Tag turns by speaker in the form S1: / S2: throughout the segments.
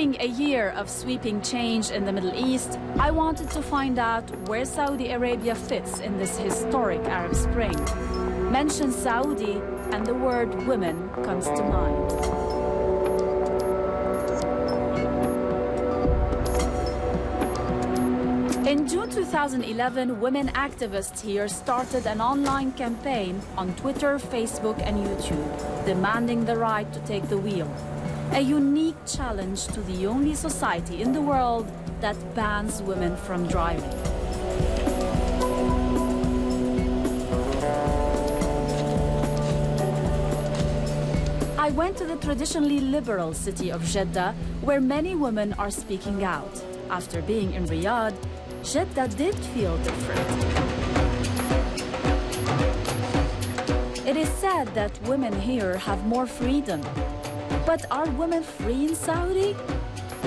S1: Following a year of sweeping change in the Middle East, I wanted to find out where Saudi Arabia fits in this historic Arab Spring. Mention Saudi and the word women comes to mind. In June 2011, women activists here started an online campaign on Twitter, Facebook, and YouTube, demanding the right to take the wheel. A unique challenge to the only society in the world that bans women from driving. I went to the traditionally liberal city of Jeddah, where many women are speaking out. After being in Riyadh, Jeddah did feel different. It is said that women here have more freedom. But are women free in Saudi?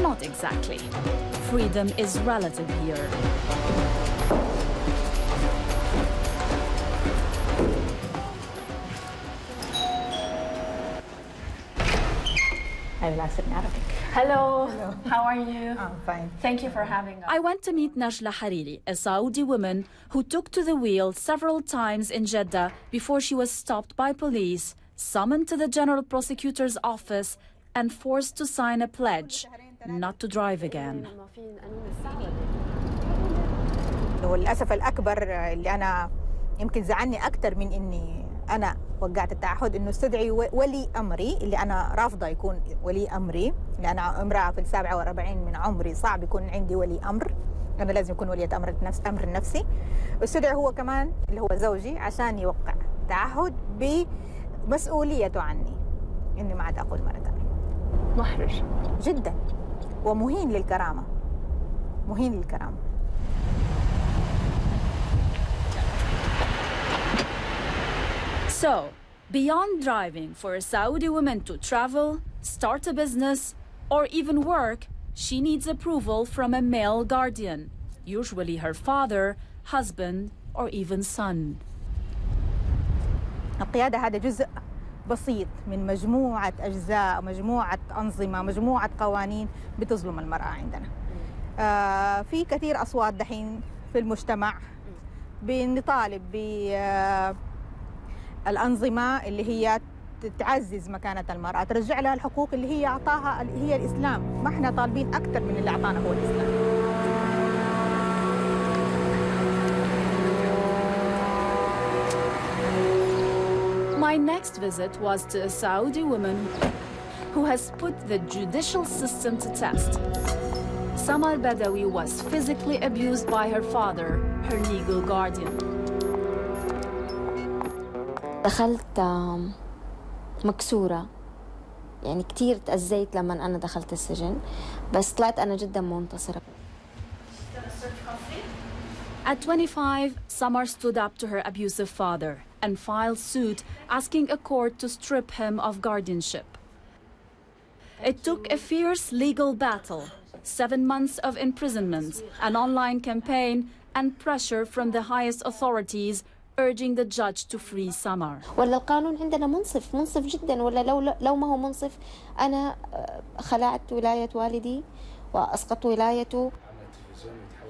S1: Not exactly. Freedom is relative here.
S2: I will answer in Arabic.
S1: Hello. How are you?
S2: I'm fine.
S1: Thank you for having us. I went to meet Nijlaء Hariri, a Saudi woman who took to the wheel several times in Jeddah before she was stopped by police, summoned to the General Prosecutor's office, and forced to sign a pledge not to drive again.
S2: والأسف الأكبر اللي أنا يمكن زعلني أكثر من إني أنا وقعت التعهد إنه استدعي ولي أمري اللي أنا رافضة يكون ولي أمري، اللي أنا امرأة في 47 من عمري، صعب يكون عندي ولي أمر، أنا لازم يكون ولية أمر نفسي. واستدعي هو كمان اللي هو زوجي عشان يوقع تعهد بمسؤوليته عني إني ما عاد أقول مرة ثانية.
S1: محرج
S2: جدا ومهين للكرامة، مهين للكرامة.
S1: So, beyond driving for a Saudi woman to travel, start a business, or even work, she needs approval from a male guardian, usually her father, husband, or even son.
S2: القيادة هذا جزء بسيط من مجموعة أجزاء، مجموعة أنظمة، مجموعة قوانين بتظلم المرأة عندنا. في كثير أصوات دحين في المجتمع بنطالب بالأنظمة اللي هي تعزز مكانة المرأة، ترجع لها الحقوق اللي هي أعطاها اللي هي الإسلام. ما احنا طالبين أكثر من اللي أعطانا هو الإسلام.
S1: My next visit was to a Saudi woman who has put the judicial system to test. Samar Badawi was physically abused by her father, her legal guardian.
S3: دخلت مكسورة، يعني كتير تأذيت لما أنا دخلت السجن، بس طلعت أنا جدا منتصرة.
S1: At 25, Samar stood up to her abusive father and filed suit asking a court to strip him of guardianship. It took a fierce legal battle, 7 months of imprisonment, an online campaign, and pressure from the highest authorities urging the judge to free Samar.
S3: ولا القانون عندنا منصف جدا، ولا لو ما هو منصف أنا خلعت ولاية والدي وأسقطت ولايته.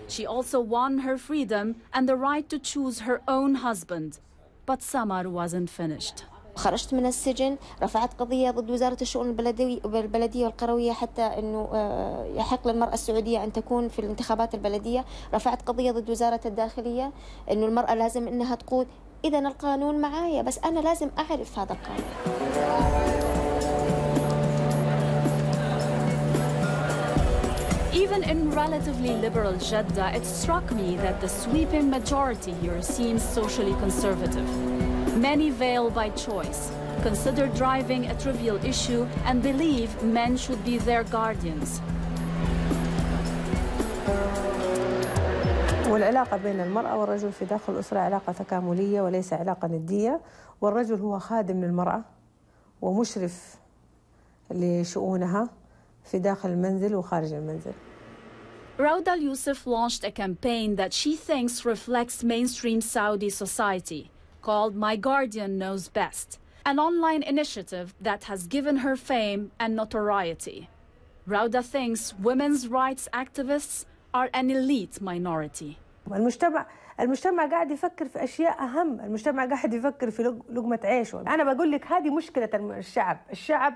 S1: She also won her freedom and the right to choose her own husband, but Samar wasn't finished.
S3: خرجت من السجن، رفعت قضية ضد وزارة الشؤون البلدية والقروية حتى إنه يحق للمرأة السعودية أن تكون في الانتخابات البلدية. رفعت قضية ضد وزارة الداخلية إنه المرأة لازم إنها تقود. إذن القانون معايا، بس أنا لازم أعرف هذا القانون.
S1: Even in relatively liberal Jeddah, it struck me that the sweeping majority here seems socially conservative. Many veil by choice, consider driving a trivial issue, and believe men should be their guardians.
S4: والعلاقة بين المرأة والرجل في داخل الأسرة علاقة تكاملية وليس علاقة ندية، والرجل هو خادم للمرأة ومشرف لشؤونها في داخل المنزل وخارج المنزل.
S1: روضة اليوسف launched a campaign that she thinks reflects mainstream Saudi society, called My Guardian Knows Best, an online initiative that has given her fame and notoriety. Roضة thinks women's rights activists are an elite minority.
S4: المجتمع قاعد يفكر في أشياء أهم، المجتمع قاعد يفكر في لقمة عيشه. أنا بقول لك هذه مشكلة الشعب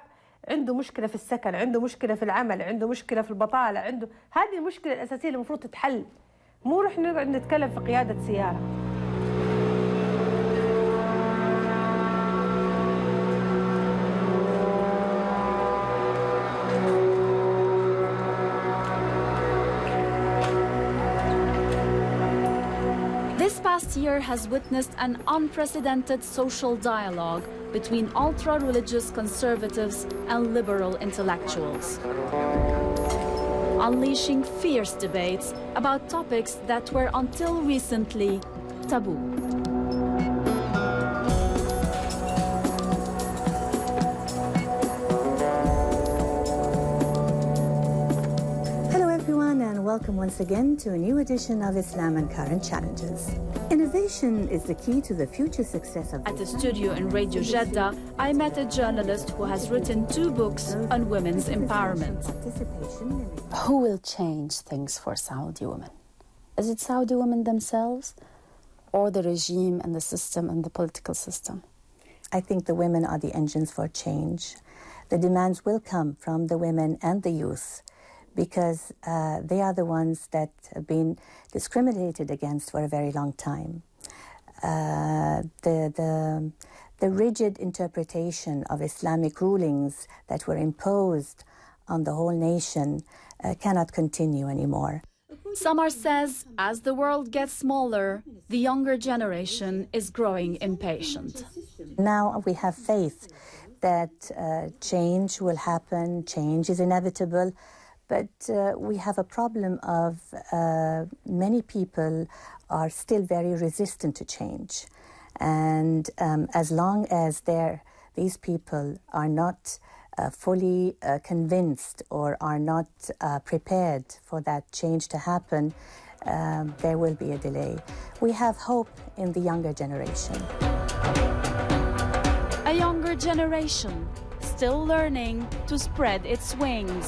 S4: عنده مشكلة في السكن، عنده مشكلة في العمل، عنده مشكلة في البطالة، هذه المشكلة الأساسية اللي المفروض تتحل، مو رح نقعد نتكلم في قيادة سيارة.
S1: This past year has witnessed an unprecedented social dialogue between ultra-religious conservatives and liberal intellectuals, unleashing fierce debates about topics that were until recently taboo.
S5: Welcome once again to a new edition of Islam and Current Challenges. Innovation is the key to the future success of...
S1: At the studio in Radio Jeddah, I met a journalist who has written 2 books on women's empowerment.
S6: Who will change things for Saudi women? Is it Saudi women themselves or the regime and the system and the political system?
S5: I think the women are the engines for change. The demands will come from the women and the youth, because they are the ones that have been discriminated against for a very long time. The rigid interpretation of Islamic rulings that were imposed on the whole nation cannot continue anymore.
S1: Samar says, as the world gets smaller, the younger generation is growing impatient.
S5: Now we have faith that change will happen, change is inevitable, but we have a problem of many people are still very resistant to change. And as long as these people are not fully convinced or are not prepared for that change to happen, there will be a delay. We have hope in the younger generation.
S1: A younger generation still learning to spread its wings.